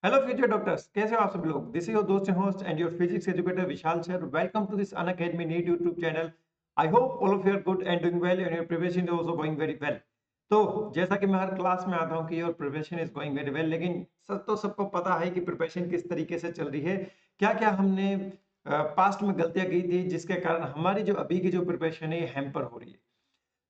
Hello future doctors, कैसे हो आप सब लोग। दिस इज योर दोस्त host and your physics educator Vishal sir. Welcome to this Unacademy NEET YouTube channel. I hope all of you are good and doing well and your preparation is also going very well. तो जैसा कि मैं हर class में आता हूं कि your preparation is going very well, लेकिन सब तो सबको पता है कि प्रिपरेशन किस तरीके से चल रही है। क्या क्या हमने पास्ट में गलतियां की थी जिसके कारण हमारी जो अभी की जो प्रिपरेशन है हैम्पर हो रही है।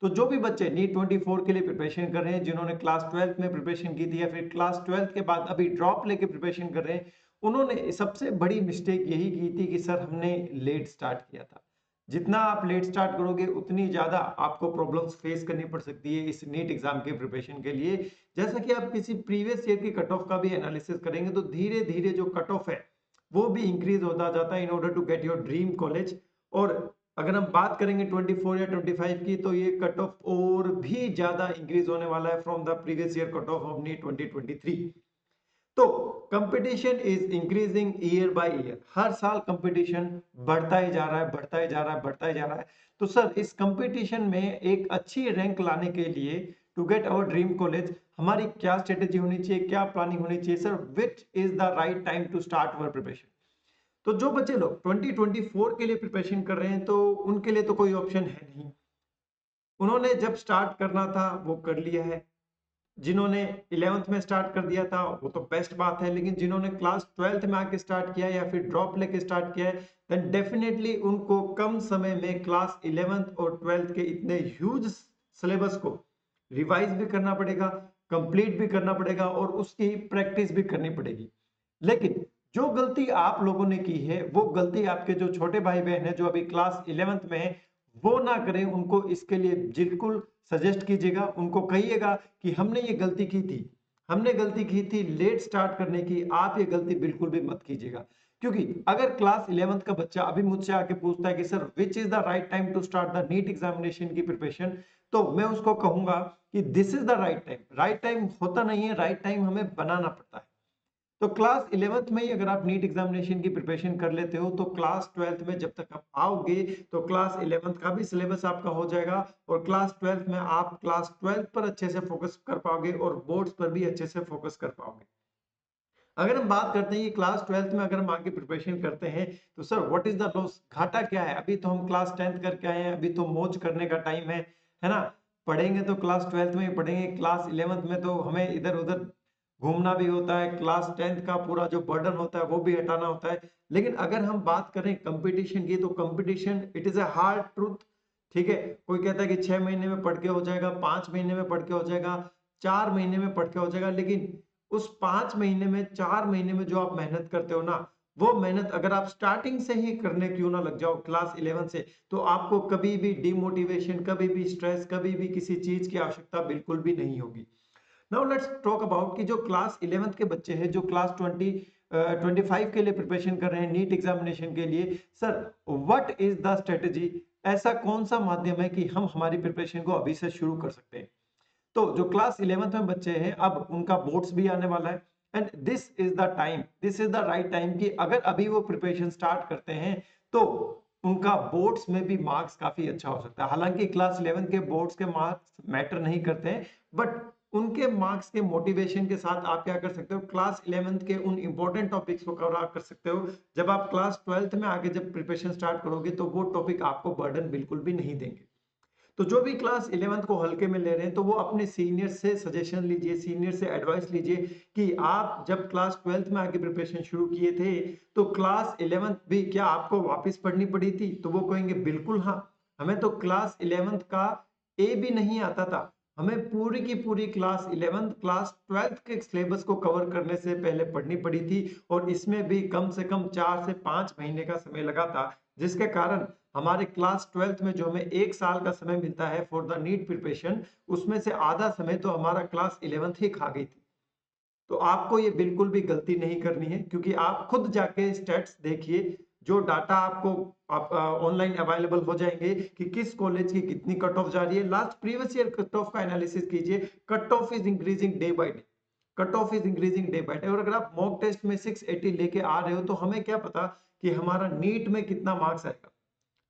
तो जो भी बच्चे नीट 24 के लिए प्रिपरेशन कर रहे हैं, जिन्होंने क्लास 12th में प्रिपरेशन की थी या फिर क्लास 12th के बाद अभी ड्रॉप लेके प्रिपरेशन कर रहे हैं, उन्होंने सबसे बड़ी मिस्टेक यही की थी कि सर हमने लेट स्टार्ट किया था। जितना आप लेट स्टार्ट करोगे उतनी ज्यादा आपको प्रॉब्लम्स फेस करनी पड़ सकती है इस नीट एग्जाम के प्रिपरेशन के लिए। जैसा कि आप किसी प्रीवियस ईयर की कट ऑफ का भी एनालिसिस करेंगे तो धीरे धीरे जो कट ऑफ है वो भी इंक्रीज होता जाता है in order to get your dream college. और अगर हम बात करेंगे 24 या 25 की, तो ये कट ऑफ और भी ज्यादा इंक्रीज होने वाला है from the previous year cut off NEET 2023। तो competition is increasing year by year. हर साल कंपटीशन बढ़ता ही जा रहा है, बढ़ता ही जा रहा है, बढ़ता ही जा रहा है। तो सर इस कंपटीशन में एक अच्छी रैंक लाने के लिए to get our dream college हमारी क्या स्ट्रेटेजी होनी चाहिए, क्या प्लानिंग होनी चाहिए sir, which is the right time to start our preparation. तो जो बच्चे लोग 2024 के लिए प्रिपरेशन कर रहे हैं तो उनके लिए तो कोई ऑप्शन है नहीं। उन्होंने जब स्टार्ट करना था वो कर लिया है। जिन्होंने 11th में स्टार्ट कर दिया था वो तो बेस्ट बात है, लेकिन जिन्होंने क्लास 12th में आके स्टार्ट किया या फिर ड्रॉप लेके स्टार्ट किया है, देन डेफिनेटली उनको कम समय में क्लास 11th और 12th के इतने ह्यूज सिलेबस को रिवाइज भी करना पड़ेगा, कंप्लीट भी करना पड़ेगा और उसकी प्रैक्टिस भी करनी पड़ेगी। लेकिन जो गलती आप लोगों ने की है वो गलती आपके जो छोटे भाई बहन है जो अभी क्लास 11th में है वो ना करें। उनको इसके लिए बिल्कुल सजेस्ट कीजिएगा, उनको कहिएगा कि हमने ये गलती की थी, हमने गलती की थी लेट स्टार्ट करने की, आप ये गलती बिल्कुल भी मत कीजिएगा। क्योंकि अगर क्लास 11th का बच्चा अभी मुझसे आके पूछता है कि sir which is the right time to start the NEET examination की प्रिपरेशन, तो मैं उसको कहूंगा कि this is the right time. Right time होता नहीं है, राइट टाइम हमें बनाना पड़ता है। तो क्लास 11th में ही अगर आप नीट एग्जामिनेशन की प्रिपरेशन कर लेते हो तो क्लास 12th में जब तक आप आओगे तो क्लास 11th का भी सिलेबस आपका हो जाएगा और क्लास 12th में आप क्लास 12th पर अच्छे से फोकस कर पाओगे और बोर्ड्स पर भी अच्छे से फोकस कर पाओगे। अगर हम बात करते हैं कि क्लास 12th में अगर हम आगे प्रिपरेशन करते हैं तो sir what is the loss, घाटा क्या है। अभी तो हम क्लास 10th करके आए हैं, अभी तो मौज करने का टाइम है ना। पढ़ेंगे तो क्लास 12th में ही पढ़ेंगे, क्लास 11th में तो हमें इधर उधर घूमना भी होता है, क्लास 10th का पूरा जो बर्डन होता है वो भी हटाना होता है। लेकिन अगर हम बात करें कंपटीशन की तो competition it is a hard truth. ठीक है, कोई कहता है कि 6 महीने में पढ़ के हो जाएगा, 5 महीने में पढ़ के हो जाएगा, 4 महीने में पढ़ के हो जाएगा, लेकिन उस 5 महीने में 4 महीने में जो आप मेहनत करते हो ना, वो मेहनत अगर आप स्टार्टिंग से ही करने क्यों ना लग जाओ क्लास 11 से, तो आपको कभी भी डिमोटिवेशन, कभी भी स्ट्रेस, कभी भी किसी चीज की आवश्यकता बिल्कुल भी नहीं होगी। नाउ लेट्स टॉक अबाउट कि जो क्लास 11th के बच्चे हैं जो क्लास 25 के लिए प्रिपरेशन कर रहे हैं नीट एग्जामिनेशन के लिए, sir what is the strategy. ऐसा कौन सा माध्यम है कि हम हमारी प्रिपरेशन को अभी से शुरू कर सकते हैं। तो जो क्लास 11th में बच्चे हैं अब उनका बोर्ड्स भी आने वाला है and this is the time, this is the right time कि अगर अभी वो प्रिपरेशन स्टार्ट करते हैं तो उनका बोर्ड्स में भी मार्क्स काफी अच्छा हो सकता है। हालांकि क्लास 11 के बोर्ड्स के मार्क्स मैटर नहीं करते हैं, बट उनके मार्क्स के मोटिवेशन के साथ आप क्या कर सकते हो, क्लास 11th के उन इंपॉर्टेंट टॉपिक्स को कवर कर सकते हो। जब आप क्लास 12th में आगे जब प्रिपरेशन स्टार्ट करोगे तो वो टॉपिक आपको बर्डन बिल्कुल भी नहीं देंगे। तो जो भी क्लास 11th को हल्के में ले रहे हैं तो वो अपने सीनियर से सजेशन लीजिए, सीनियर से एडवाइस लीजिए कि आप जब क्लास 12th में आगे प्रिपरेशन शुरू किए थे तो क्लास 11th भी क्या आपको वापस पढ़नी पड़ी थी, तो वो कहेंगे बिल्कुल हाँ, हमें तो क्लास 11th का ए भी नहीं आता था, हमें पूरी की पूरी क्लास 11th क्लास 12th के सिलेबस को कवर करने से पहले पढ़नी पड़ी थी और इसमें भी कम से कम 4 से 5 महीने का समय लगा था, जिसके कारण हमारे क्लास 12th में जो हमें 1 साल का समय मिलता है फॉर द नीट प्रिपरेशन, उसमें से आधा समय तो हमारा क्लास 11th ही खा गई थी। तो आपको ये बिल्कुल भी गलती नहीं करनी है, क्योंकि आप खुद जाके स्टेट्स देखिए, जो डाटा आपको आप ऑनलाइन अवेलेबल हो जाएंगे कि किस कॉलेज की कितनी कट ऑफ जा रही है। Last previous year cut of का एनालिसिस कीजिए, cut off is increasing day by day, cut off is increasing day by day. और अगर आप मॉक टेस्ट में 680 लेके आ रहे हो तो हमें क्या पता कि हमारा नीट में कितना मार्क्स आएगा,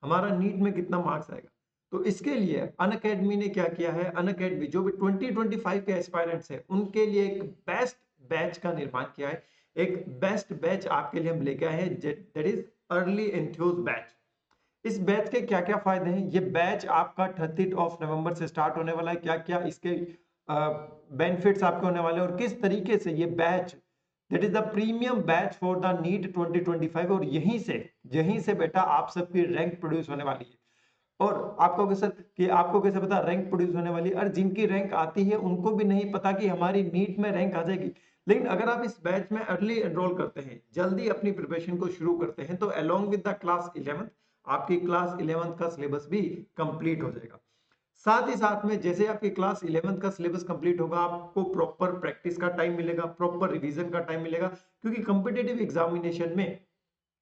हमारा नीट में कितना मार्क्स आएगा। तो इसके लिए अनअकैडमी ने क्या किया है, अनअकैडमी जो भी 2025 के एस्पायरेंट्स है उनके लिए एक बेस्ट बैच का निर्माण किया है। एक बेस्ट बैच आपके लिए हम लेके आए हैं, that is early enthuse batch. इस बैच के क्या क्या फायदे हैं? ये बैच आपका 30 ऑफ नवंबर से स्टार्ट होने वाला है। क्या क्या इसके बेनिफिट्स आपके होने वाले हैं और किस तरीके से ये batch, that is the premium batch for the NEET 2025, और यहीं से बेटा आप सबकी रैंक प्रोड्यूस होने वाली है। और आपको कैसे कि आपको कैसे पता रैंक प्रोड्यूस होने वाली है? और जिनकी रैंक आती है उनको भी नहीं पता कि हमारी नीट में रैंक आ जाएगी। लेकिन अगर आप इस बैच में अर्ली एनरोल करते हैं, जल्दी अपनी प्रिपरेशन को शुरू करते हैं, तो अलोंग विद द क्लास 11 आपकी क्लास 11 का सिलेबस भी कंप्लीट हो जाएगा। साथ ही साथ में जैसे आपकी क्लास 11 का सिलेबस कंप्लीट होगा, आपको प्रॉपर प्रैक्टिस का टाइम मिलेगा, प्रॉपर रिवीजन का टाइम मिलेगा, क्योंकि कॉम्पिटिटिव एग्जामिनेशन में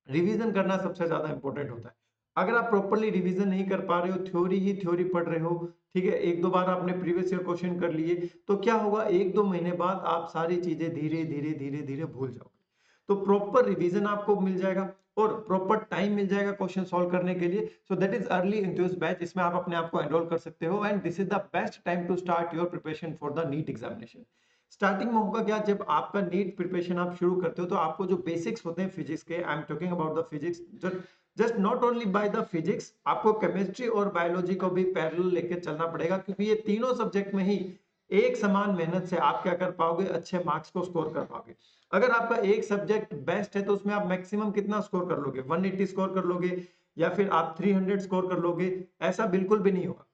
रिवीजन करना सबसे ज्यादा इंपॉर्टेंट होता है। अगर आप प्रॉपरली रिवीजन नहीं कर पा रहे हो, थ्योरी ही थ्योरी पढ़ रहे हो, ठीक है, एक दो बार आपने प्रीवियस ईयर क्वेश्चन कर लिए, तो क्या होगा, एक दो महीने बाद आप सारी चीजें धीरे धीरे धीरे धीरे भूल जाओगे। तो प्रॉपर रिवीजन आपको मिल जाएगा और प्रॉपर टाइम मिल जाएगा क्वेश्चन सॉल्व करने के लिए। So that is early enthuse batch. इसमें आप अपने आप को एनरोल कर सकते हो and this is the best time to start your preparation for the NEET examination. Starting में होगा क्या, जब आपका नीट प्रिपरेशन आप शुरू करते हो तो आपको जो बेसिक्स होते हैं फिजिक्स के, I am talking about the physics, just not only by the physics, आपको केमिस्ट्री और बायोलॉजी को भी पैरेलल लेके चलना पड़ेगा, क्योंकि ये तीनों सब्जेक्ट में ही एक समान मेहनत से आप क्या कर पाओगे, अच्छे मार्क्स को स्कोर कर पाओगे। अगर आपका एक सब्जेक्ट बेस्ट है तो उसमें आप मैक्सिमम कितना स्कोर कर लोगे, 180 स्कोर कर लोगे या फिर आप 300 स्कोर कर लोगे? ऐसा बिल्कुल भी नहीं होगा।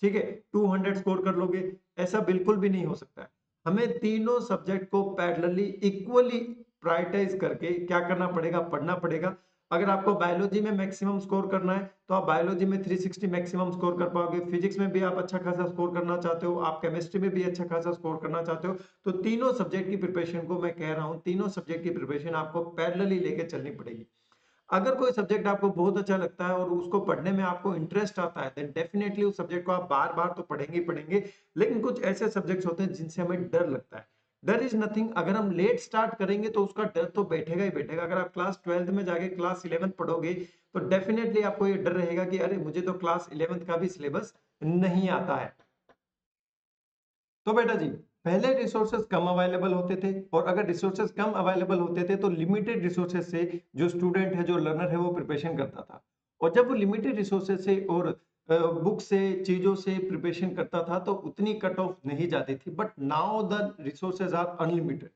ठीक है, 200 स्कोर कर लोगे? ऐसा बिल्कुल भी नहीं हो सकता है। हमें तीनों सब्जेक्ट को पैरेलली इक्वली प्रायोरिटाइज करके क्या करना पड़ेगा, पढ़ना पड़ेगा। अगर आपको बायोलॉजी में मैक्सिमम स्कोर करना है तो आप बायोलॉजी में 360 मैक्सिमम स्कोर कर पाओगे, फिजिक्स में भी आप अच्छा खासा स्कोर करना चाहते हो, आप केमिस्ट्री में भी अच्छा खासा स्कोर करना चाहते हो, तो तीनों सब्जेक्ट की प्रिपरेशन को मैं कह रहा हूं, तीनों सब्जेक्ट की प्रिपरेशन आपको पैरेलली लेके चलनी पड़ेगी। अगर कोई सब्जेक्ट आपको बहुत अच्छा लगता है और उसको पढ़ने में आपको इंटरेस्ट आता है, देन डेफिनेटली उस सब्जेक्ट को आप बार बार तो पढ़ेंगे ही पढ़ेंगे। लेकिन कुछ ऐसे सब्जेक्ट्स होते हैं जिनसे हमें डर लगता है। डर इज नथिंग, अगर हम लेट स्टार्ट करेंगे तो उसका डर तो बैठेगा ही बैठेगा। अगर आप क्लास 12th में जाके क्लास 11th पढ़ोगे तो डेफिनेटली आपको ये डर रहेगा कि अरे मुझे तो क्लास 11th का भी सिलेबस नहीं आता है। तो बेटा जी, पहले रिसोर्सेज कम अवेलेबल होते थे, और अगर रिसोर्सेज कम अवेलेबल होते थे तो लिमिटेड रिसोर्सेज से जो स्टूडेंट है, जो लर्नर है, वो प्रिपरेशन करता था। और जब वो लिमिटेड रिसोर्सेज से और बुक से, चीजों से प्रिपरेशन करता था तो उतनी कट ऑफ नहीं जाती थी। But now the resources are unlimited.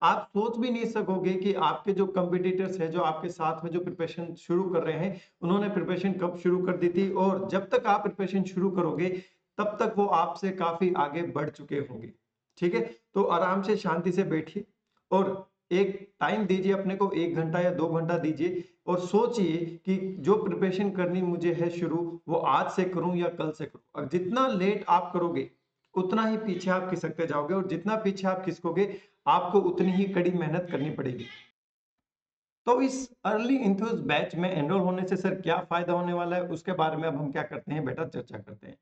आप सोच भी नहीं सकोगे कि आपके जो कंपिटिटर्स है, जो आपके साथ में जो प्रिपरेशन शुरू कर रहे हैं, उन्होंने प्रिपरेशन कब शुरू कर दी थी, और जब तक आप प्रिपरेशन शुरू करोगे तब तक वो आपसे काफी आगे बढ़ चुके होंगे। ठीक है, तो आराम से शांति से बैठिए और एक टाइम दीजिए अपने को, 1 घंटा या 2 घंटा दीजिए, और सोचिए कि जो प्रिपरेशन करनी मुझे है शुरू, वो आज से करूं या कल से करूं। और जितना लेट आप करोगे उतना ही पीछे आप खिसकते जाओगे, और जितना पीछे आप खिसकोगे आपको उतनी ही कड़ी मेहनत करनी पड़ेगी। तो इस अर्ली इंथ्यूज बैच में एनरोल होने से सर क्या फायदा होने वाला है, उसके बारे में अब हम क्या करते हैं बेटा, चर्चा करते हैं।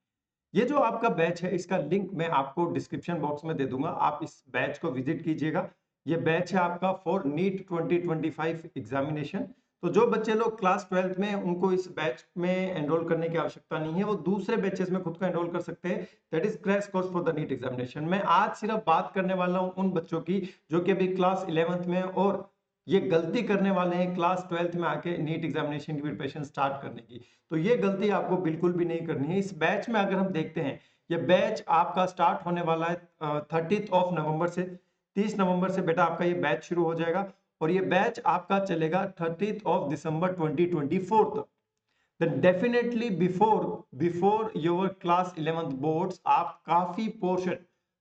ये जो आपका बैच है, इसका लिंक मैं आपको डिस्क्रिप्शन बॉक्स में दे दूंगा, आप इस बैच को विजिट कीजिएगा। ये बैच है आपका फॉर नीट 2025 एग्जामिनेशन। तो जो बच्चे लोग क्लास 12th में हैं, उनको इस बैच में एनरोल करने की आवश्यकता नहीं है, वो दूसरे बैचेस में खुद को एनरोल कर सकते हैं, that is crash course for the NEET examination. मैं आज सिर्फ बात करने वाला हूं उन बच्चों की जो कि अभी क्लास 11th में हैं और ये गलती करने वाले हैं क्लास 12th में आके नीट एग्जामिनेशन की प्रिपरेशन स्टार्ट करने की। तो ये गलती आपको बिल्कुल भी नहीं करनी है। इस बैच में अगर हम देखते हैं, ये बैच आपका स्टार्ट होने वाला है 30 ऑफ नवंबर से, 30 नवंबर से बेटा आपका ये बैच शुरू हो जाएगा, और ये बैच आपका चलेगा 30 ऑफ दिसंबर 2024 तक। then definitely before your class 11th boards आप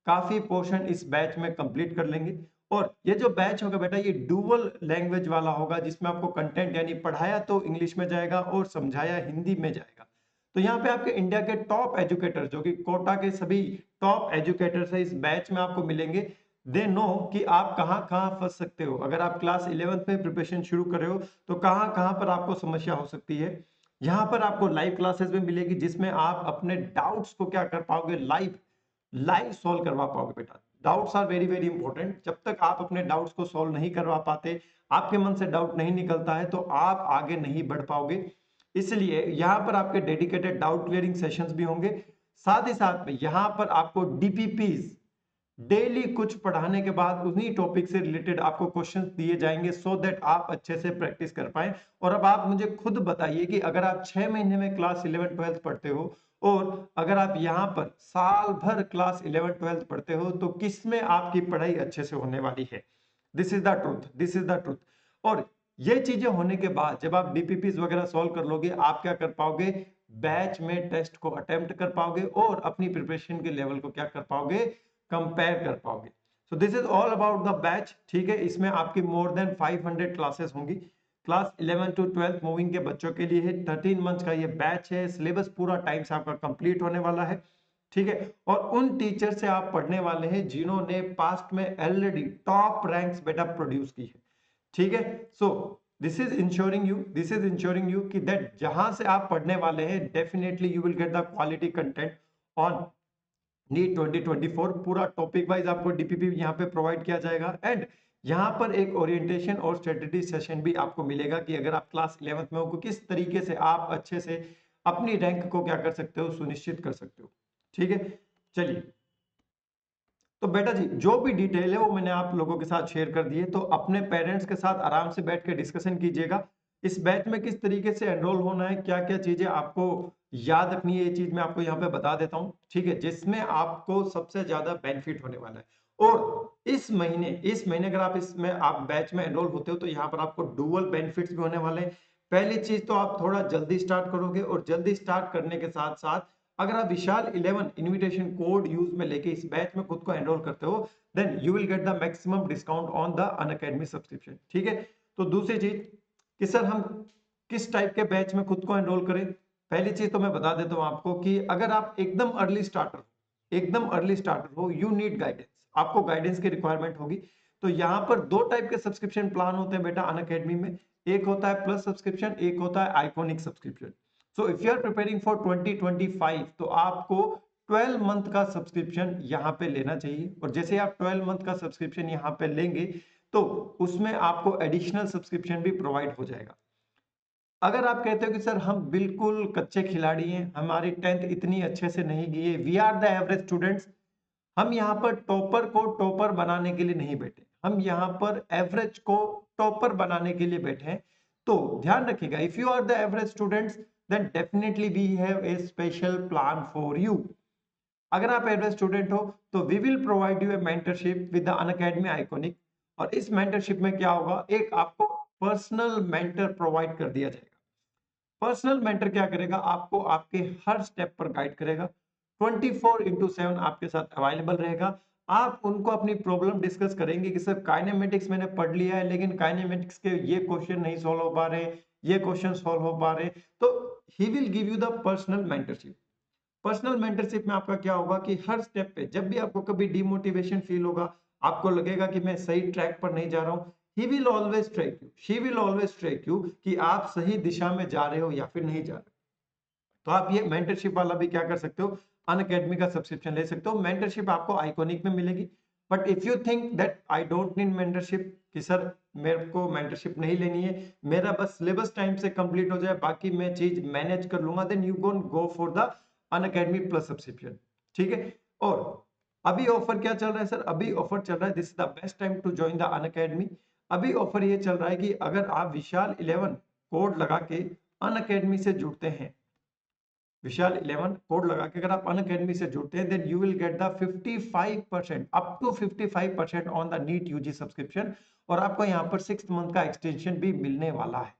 काफी पोर्शन इस बैच में कंप्लीट कर लेंगे। और ये जो बैच होगा बेटा, ये डुअल लैंग्वेज वाला होगा, जिसमें आपको कंटेंट यानी पढ़ाया तो इंग्लिश में जाएगा और समझाया हिंदी में जाएगा। तो यहाँ पे आपके इंडिया के टॉप एजुकेटर, जो कि कोटा के सभी टॉप एजुकेटर्स है, इस बैच में आपको मिलेंगे। दे नो कि आप कहाँ कहाँ फंस सकते हो। अगर आप क्लास 11th में प्रिपरेशन शुरू कर रहे हो तो कहाँ कहाँ पर आपको समस्या हो सकती है। यहाँ पर आपको लाइव क्लासेस में मिलेगी, जिसमें आप अपने डाउट्स को क्या कर पाओगे, लाइव लाइव सॉल्व करवा पाओगे बेटा। Doubts are very very important. जब तक आप अपने डाउट्स को सॉल्व नहीं करवा पाते, आपके मन से डाउट नहीं निकलता है, तो आप आगे नहीं बढ़ पाओगे। इसलिए यहाँ पर आपके डेडिकेटेड डाउट क्लियरिंग सेशंस भी होंगे। साथ ही साथ में यहाँ पर आपको डीपीपीज डेली कुछ पढ़ाने के बाद उन्हीं टॉपिक से रिलेटेड आपको क्वेश्चंस दिए जाएंगे सो दैट आप अच्छे से प्रैक्टिस कर पाए। और अब आप मुझे खुद बताइए कि अगर आप 6 महीने में क्लास 11 12 पढ़ते हो और अगर आप यहाँ पर साल भर क्लास 11 12 पढ़ते हो तो किसमें आपकी पढ़ाई अच्छे से होने वाली है। This is the truth, this is the truth. और ये चीजें होने के बाद जब आप डीपीपीस वगैरह सॉल्व कर लोगे, आप क्या कर पाओगे, बैच में टेस्ट को अटेम्प्ट कर पाओगे और अपनी प्रिपरेशन के लेवल को क्या कर पाओगे, कंपेयर कर पाओगे। सो this is all about the batch. ठीक है, इसमें आपकी मोर देन 500 क्लासेस होंगी। क्लास 11 टू 12 मूविंग के बच्चों के लिए है। 13 मंथ का ये बैच है। सिलेबस पूरा टाइम से आपका कंप्लीट होने वाला है। ठीक है, और उन टीचर से आप पढ़ने वाले हैं जिन्होंने पास्ट में ऑलरेडी टॉप रैंक्स बेटा प्रोड्यूस की है। ठीक है, so this is ensuring you कि दैट जहां से आप पढ़ने वाले हैं definitely you will get the quality content on NEET 2024। पूरा टॉपिक वाइज आपको डीपीपी यहाँ पे प्रोवाइड किया जाएगा एंड यहाँ पर एक ओरिएंटेशन और स्ट्रेटेजी सेशन भी आपको मिलेगा कि अगर आप क्लास 11th में हो किस तरीके से आप अच्छे से अपनी रैंक को क्या कर सकते हो, सुनिश्चित कर सकते हो। ठीक है, चलिए तो बेटा जी जो भी डिटेल है वो मैंने आप लोगों के साथ शेयर कर दी है। तो अपने पेरेंट्स के साथ आराम से बैठ के डिस्कशन कीजिएगा इस बैच में किस तरीके से एनरोल होना है, क्या क्या चीजें आपको याद रखनी है, ये चीज मैं आपको यहाँ पे बता देता हूँ। ठीक है, जिसमें आपको सबसे ज्यादा बेनिफिट होने वाला है। और इस महीने अगर आप इसमें आप बैच में एनरोल होते हो तो यहाँ पर आपको डुअल बेनिफिट्स भी होने वाले हैं। पहली चीज तो आप थोड़ा जल्दी स्टार्ट करोगे और जल्दी स्टार्ट करने के साथ साथ अगर आप विशाल 11 इनविटेशन कोड यूज में लेके इस बैच में खुद को एनरोल करते हो then you will get the maximum discount on the Unacademy subscription. ठीक है, तो दूसरी चीज कि सर हम किस टाइप के बैच में खुद को एनरोल करें। पहली चीज तो मैं बता देता हूं आपको कि अगर आप एकदम अर्ली स्टार्टर हो यू नीड गाइडेंस, आपको गाइडेंस की रिक्वायरमेंट होगी। तो यहाँ पर दो टाइप के सब्सक्रिप्शन प्लान होते हैं बेटा अनअकैडमी में। एक होता है प्लस सब्सक्रिप्शन, एक होता है iconic subscription. So if you are preparing for 2025 तो आपको 12 मंथ का सब्सक्रिप्शन यहाँ पे लेना चाहिए। और जैसे आप 12 मंथ का सब्सक्रिप्शन यहाँ पे लेंगे तो उसमें आपको एडिशनल सब्सक्रिप्शन भी प्रोवाइड हो जाएगा। अगर आप कहते हो कि सर हम बिल्कुल कच्चे खिलाड़ी हैं, हमारी 10th इतनी अच्छे से नहीं गई है, we are the average students, हम यहाँ पर टॉपर को टॉपर बनाने के लिए नहीं बैठे, हम यहाँ पर एवरेज को टॉपर बनाने के लिए बैठे हैं। तो ध्यान रखिएगा if you are the average students then definitely we have a special plan for you. अगर आप एवरेज स्टूडेंट हो तो we will provide you a mentorship with the Unacademy iconic. और इस मेंटरशिप में क्या होगा, एक आपको पर्सनल मेंटर प्रोवाइड कर दिया जाएगा। पर्सनल मेंटर क्या करेगा, आपको आपके हर स्टेप पर गाइड करेगा, 24/7 आपके साथ अवेलेबल रहेगा। आप उनको अपनी प्रॉब्लम डिस्कस करेंगे कि सर काइनेमेटिक्स मैंने पढ़ लिया है लेकिन काइनेमेटिक्स के ये क्वेश्चन नहीं सॉल्व हो पा रहे, ये क्वेश्चन सॉल्व हो पा रहे, तो he will give you the personal mentorship. Personal mentorship में आपका क्या होगा कि हर स्टेप पे जब भी आपको कभी डिमोटिवेशन फील होगा, आपको लगेगा कि मैं सही ट्रैक पर नहीं जा रहा हूं, he will always track you, she will always track you कि आप सही दिशा में जा रहे हो या फिर नहीं जा रहे। तो आप ये मेंटरशिप वाला भी क्या कर सकते हो, अनअकैडमी का सब्सक्रिप्शन ले सकते हो। मेंटरशिप आपको आइकॉनिक में मिलेगी। But if you think that I don't need mentorship, कि सर मेरे को मेंटरशिप नहीं लेनी है, मेरा बस सिलेबस टाइम से कंप्लीट हो जाए बाकी मैं चीज मैनेज कर लूंगा, then you gonna go for the Unacademy plus subscription. ठीक है, और अभी ऑफर क्या चल रहा है सर, अभी ऑफर चल रहा है, this is the best time to join the Unacademy. अभी ऑफर ये चल रहा है कि अगर आप विशाल 11 कोड लगा के अनअकैडमी से जुड़ते हैं, विशाल 11 कोड लगा के अगर आप अनअकैडमी से जुड़ते हैं then you will get the 55% up to 55% on the NEET UG subscription. और आपको यहाँ पर 6 मंथ का एक्सटेंशन भी मिलने वाला है।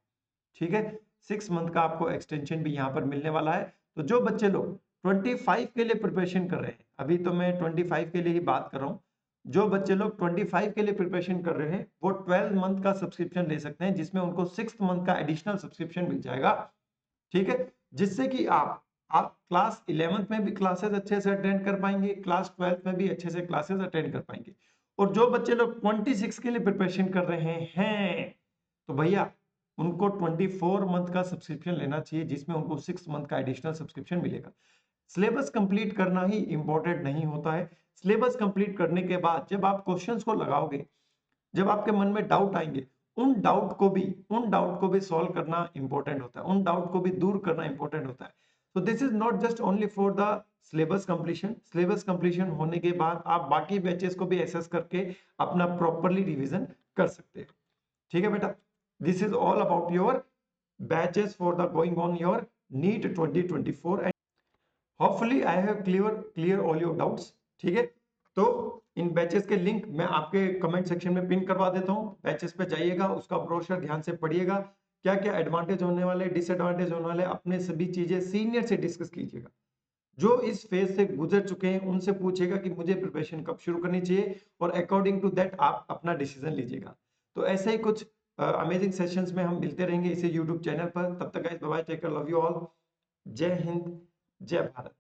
ठीक है, 6 मंथ का आपको एक्सटेंशन भी यहाँ पर मिलने वाला है। तो जो बच्चे लोग 25 के लिए प्रिपरेशन कर रहे हैं, अभी तो मैं 25 के लिए ही बात कर रहा हूँ, जो बच्चे लोग 25 के लिए प्रिपरेशन कर रहे हैं वो 12 मंथ का सब्सक्रिप्शन ले सकते हैं जिसमें उनको 6 मंथ का एडिशनल सब्सक्रिप्शन मिल जाएगा। ठीक है, जिससे कि आप क्लास 11th में भी क्लासेस अच्छे से अटेंड कर पाएंगे, क्लास 12th में भी अच्छे से क्लासेस अटेंड कर पाएंगे। और जो बच्चे लोग 26 के लिए प्रिपरेशन कर रहे हैं तो भैया उनको 24 मंथ का सब्सक्रिप्शन लेना चाहिए जिसमें उनको 6 मंथ का एडिशनल सब्सक्रिप्शन मिलेगा। सिलेबस कंप्लीट करना ही इंपॉर्टेंट नहीं होता है, सिलेबस कंप्लीट करने के बाद जब आप क्वेश्चंस को लगाओगे, जब आपके मन में डाउट आएंगे, उन डाउट को भी सॉल्व करना इंपॉर्टेंट होता है, उन डाउट को भी दूर करना इंपॉर्टेंट होता है। So this is not just only for the syllabus completion होने के बाद आप बाकी बैचेस को भी एक्सेस करके अपना प्रॉपरली रिवीजन कर सकते हैं। ठीक है बेटा, this is all about your batches for the going on your NEET 2024 and hopefully I have clear all your doubts. ठीक है, तो इन बैचेस के लिंक मैं आपके कमेंट सेक्शन में पिन करवा देता हूँ। बैचेस पे जाइएगा, उसका ब्रोशर ध्यान से पढ़िएगा, क्या क्या एडवांटेज होने वाले, डिसएडवांटेज होने वाले, अपने सभी चीजें सीनियर से डिस्कस कीजिएगा। जो इस फेज से गुजर चुके हैं उनसे पूछेगा कि मुझे प्रिपरेशन कब शुरू करनी चाहिए, और अकॉर्डिंग टू दैट आप अपना डिसीजन लीजिएगा। तो ऐसे ही कुछ अमेजिंग सेशंस में हम मिलते रहेंगे इसी यूट्यूब चैनल पर। तब तक guys bye bye, take care, love you all, जय हिंद, जय भारत।